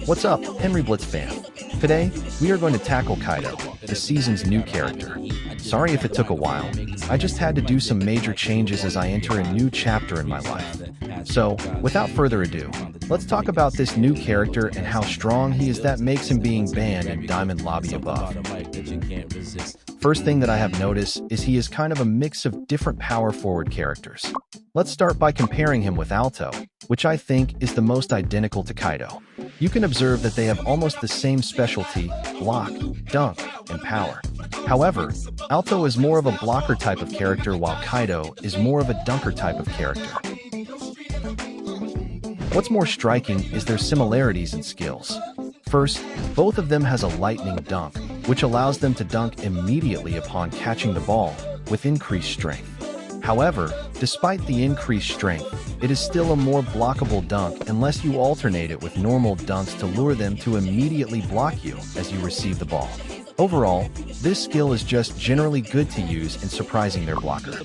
What's up, HenryBlitzFam? Today, we are going to tackle Kaido, the season's new character. Sorry if it took a while. I just had to do some major changes as I enter a new chapter in my life. So, without further ado, let's talk about this new character and how strong he is that makes him being banned in Diamond Lobby above. First thing that I have noticed is he is kind of a mix of different power-forward characters. Let's start by comparing him with Alto, which I think is the most identical to Kaido. You can observe that they have almost the same specialty, block, dunk, and power. However, Alto is more of a blocker type of character while Kaido is more of a dunker type of character. What's more striking is their similarities in skills. First, both of them has a lightning dunk, which allows them to dunk immediately upon catching the ball, with increased strength. However, despite the increased strength, it is still a more blockable dunk unless you alternate it with normal dunks to lure them to immediately block you as you receive the ball. Overall, this skill is just generally good to use in surprising their blocker.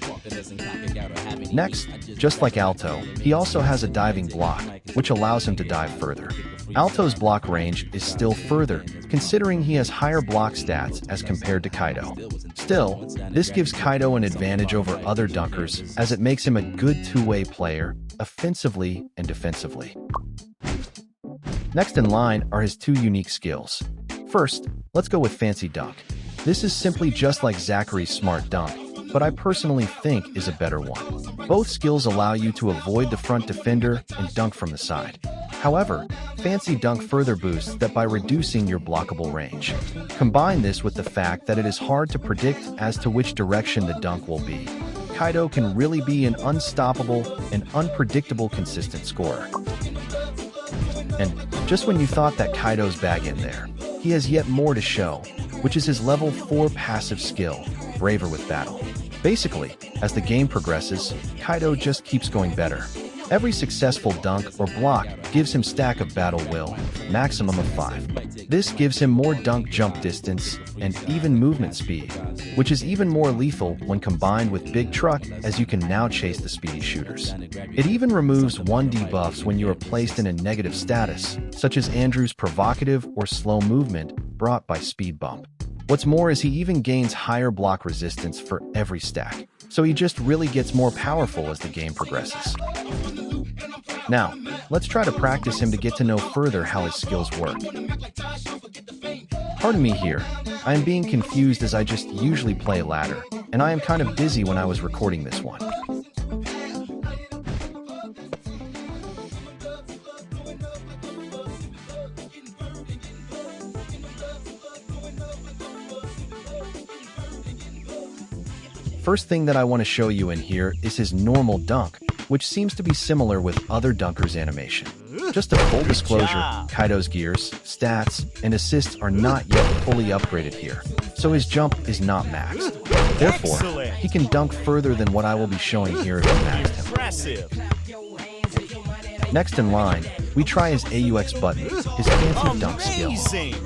Next, just like Alto, he also has a diving block, which allows him to dive further. Alto's block range is still further, considering he has higher block stats as compared to Kaido. Still, this gives Kaido an advantage over other dunkers as it makes him a good two-way player, offensively and defensively. Next in line are his two unique skills. First, let's go with Fancy Dunk. This is simply just like Zachary's Smart Dunk, but I personally think is a better one. Both skills allow you to avoid the front defender and dunk from the side. However, Fancy Dunk further boosts that by reducing your blockable range. Combine this with the fact that it is hard to predict as to which direction the dunk will be. Kaido can really be an unstoppable and unpredictable consistent scorer. And just when you thought that Kaido's bag in there, he has yet more to show, which is his level 4 passive skill, Braver with Battle. Basically, as the game progresses, Kaido just keeps going better. Every successful dunk or block gives him stack of battle will, maximum of 5. This gives him more dunk jump distance and even movement speed, which is even more lethal when combined with Big Truck as you can now chase the speedy shooters. It even removes 1 debuffs when you are placed in a negative status, such as Andrew's provocative or slow movement brought by Speed Bump. What's more is he even gains higher block resistance for every stack, so he just really gets more powerful as the game progresses. Now, let's try to practice him to get to know further how his skills work. Pardon me here, I am being confused as I just usually play ladder, and I am kind of busy when I was recording this one. First thing that I want to show you in here is his normal dunk, which seems to be similar with other dunkers' animation. Just a full disclosure, Kaido's gears, stats, and assists are not yet fully upgraded here, so his jump is not maxed. Therefore, he can dunk further than what I will be showing here if I maxed him. Next in line, we try his AUX button, his fancy dunk skill.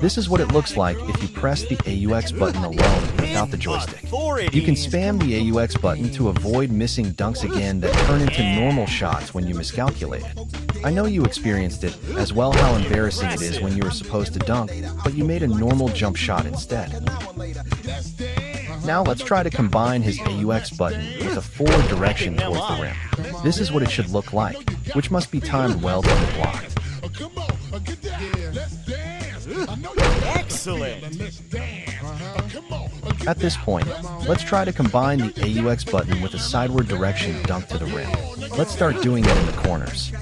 This is what it looks like if you press the AUX button alone without the joystick. You can spam the AUX button to avoid missing dunks again that turn into normal shots when you miscalculate it. I know you experienced it, as well how embarrassing it is when you were supposed to dunk, but you made a normal jump shot instead. Now let's try to combine his AUX button with a forward direction towards the rim. This is what it should look like, which must be timed well to the block. Excellent! At this point, let's try to combine the AUX button with a sideward direction dunk to the rim. Let's start doing it in the corners.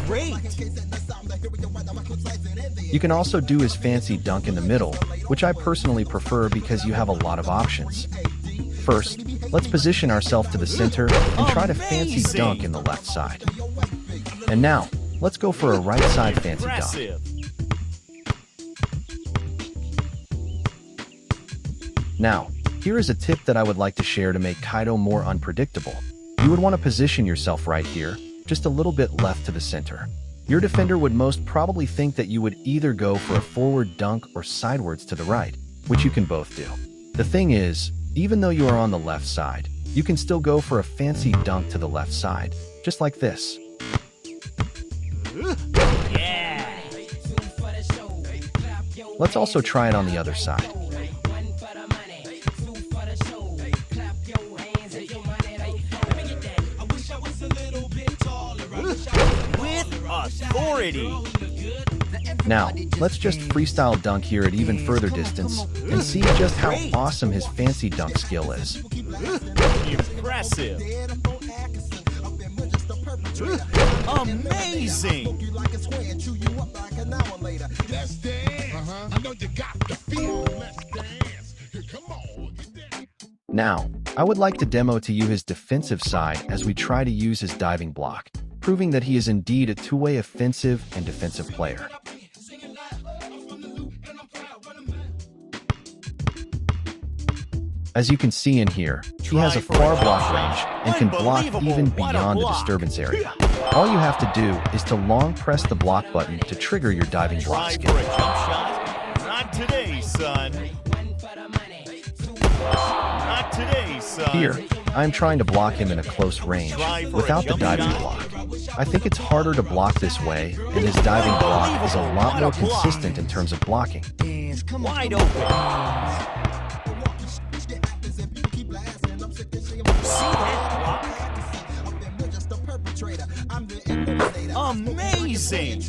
Great! You can also do his fancy dunk in the middle, which I personally prefer because you have a lot of options. First, let's position ourselves to the center and try to fancy dunk in the left side. And now, let's go for a right side fancy dunk. Now, here is a tip that I would like to share to make Kaido more unpredictable. You would want to position yourself right here, just a little bit left to the center. Your defender would most probably think that you would either go for a forward dunk or sidewards to the right, which you can both do. The thing is, Even though you are on the left side, you can still go for a fancy dunk to the left side, just like this. Yeah. Let's also try it on the other side. With authority. Now, let's just freestyle dunk here at even further distance and see just how awesome his fancy dunk skill is. Impressive. Amazing. Now, I would like to demo to you his defensive side as we try to use his diving block, proving that he is indeed a two-way offensive and defensive player. As you can see in here, he has a far block range and can block even beyond the disturbance area. All you have to do is to long press the block button to trigger your diving block Try skill. for a jump shot. Not today, son. Not today, son. Here, I am trying to block him in a close range without the diving block. I think it's harder to block this way, and his diving block is a lot more consistent in terms of blocking. Wide open. See that block? Amazing.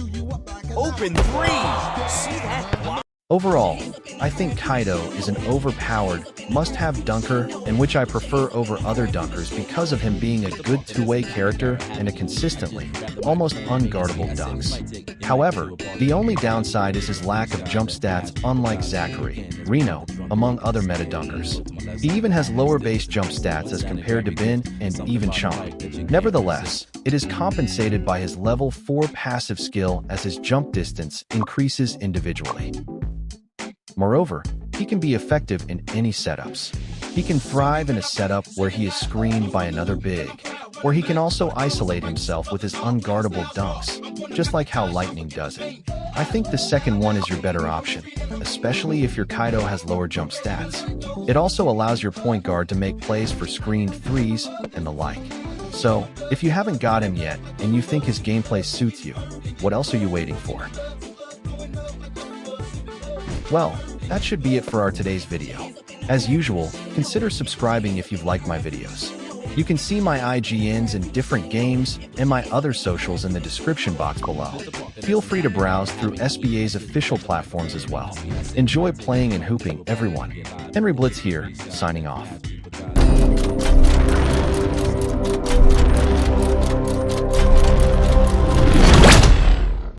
Open three. See that block? Overall, I think Kaido is an overpowered, must-have dunker, and which I prefer over other dunkers because of him being a good two-way character and a consistently, almost unguardable dunks. However, the only downside is his lack of jump stats, unlike Zachary, Reno, among other meta dunkers. He even has lower base jump stats as compared to Ben and even Sean. Nevertheless, it is compensated by his level 4 passive skill as his jump distance increases individually. Moreover, he can be effective in any setups. He can thrive in a setup where he is screened by another big, or he can also isolate himself with his unguardable dunks, just like how Lightning does it. I think the second one is your better option, especially if your Kaido has lower jump stats. It also allows your point guard to make plays for screened threes and the like. So, if you haven't got him yet and you think his gameplay suits you, what else are you waiting for? Well, that should be it for our today's video. As usual, consider subscribing if you've liked my videos. You can see my IGNs in different games and my other socials in the description box below. Feel free to browse through SBA's official platforms as well. Enjoy playing and hooping, everyone. Henry Blitz here, signing off.